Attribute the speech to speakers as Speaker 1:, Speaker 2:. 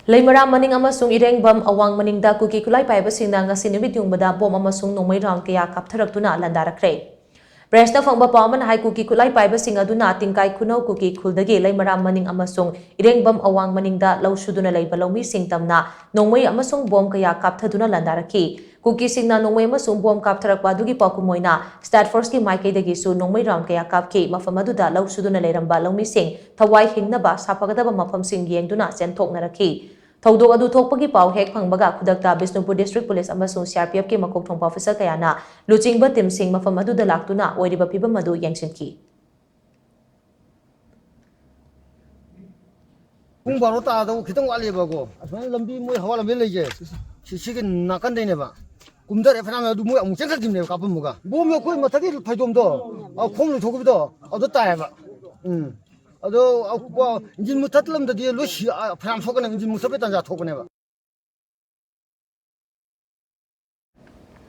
Speaker 1: Leimara maning amasung irengbam awang maningda kuki kulai paibasingna ngasi numit yungmada bom amasung nongmai round kaya kaptharakduna landarakre. Presta fangba pawman hai kuki kulai paibasing aduna tingkai kunau kuki khuldagi leimara maning amasung irengbam awang maningda lausuduna leiba laumi singtamna nongmai amasung bom kaya kapthaduna landaraki. Kuki singna nongmai amasung bom kaptharakpa adugi pakumoina State Force ki maikaidagi su nongmai round kaya kapki mafam aduda lausuduna leiramba laumi sing thawai hingnaba sapagadaba mafam sing yengduna senthoknaraki. Thaudok adu thokpagi pau hek phangbaga khudakta Bisnupur District Police amasung CRPF ki makok thongpa officer kayana luchingba team sing mafam aduda laktuna oiriba phibam adu yengsinki.
Speaker 2: ꯄꯨꯡ ꯕꯥꯔꯣ ꯇꯥꯗꯧ ꯈꯤꯇꯪ ꯋꯥꯠꯂꯦꯕꯀꯣ ꯑꯁꯨꯃꯥꯏꯅ ꯂꯝꯕꯤ ꯃꯣꯏ ꯍꯋꯥ ꯂꯝꯕꯤ ꯂꯩꯁꯦ ꯁꯤꯒꯤ ꯅꯥꯀꯟꯗꯩꯅꯦꯕ ꯀꯨꯝꯊꯔꯦ ꯐꯅꯌꯥꯝ ꯑꯗꯨ ꯃꯣꯏ ꯑꯃꯨꯛ ꯆꯦꯟꯈꯠꯈꯤꯕꯅꯦꯕ ꯀꯥꯞꯄꯝꯃꯒ ꯕꯣꯝꯗꯣ ꯑꯩꯈꯣꯏ ꯃꯊꯛꯀꯤ ꯐꯩꯗꯣꯝꯗꯣ ꯈꯣꯡ ꯂꯣꯏꯊꯣꯛꯈꯤꯕꯗꯣ ꯑꯗꯨ ꯇꯥꯏꯌꯦꯕ ꯑꯗꯣ ꯏꯟꯖꯤꯟ ꯃꯨꯊꯠꯂꯝꯗꯗꯤ ꯂꯣꯏ ꯐꯅꯌꯥꯝ ꯁꯣꯛꯀꯅꯦꯕ ꯏꯟꯖꯤꯟ ꯃꯨꯊꯠꯄꯩ ꯇꯥꯟꯖꯥ ꯊꯣꯛꯄꯅꯦꯕ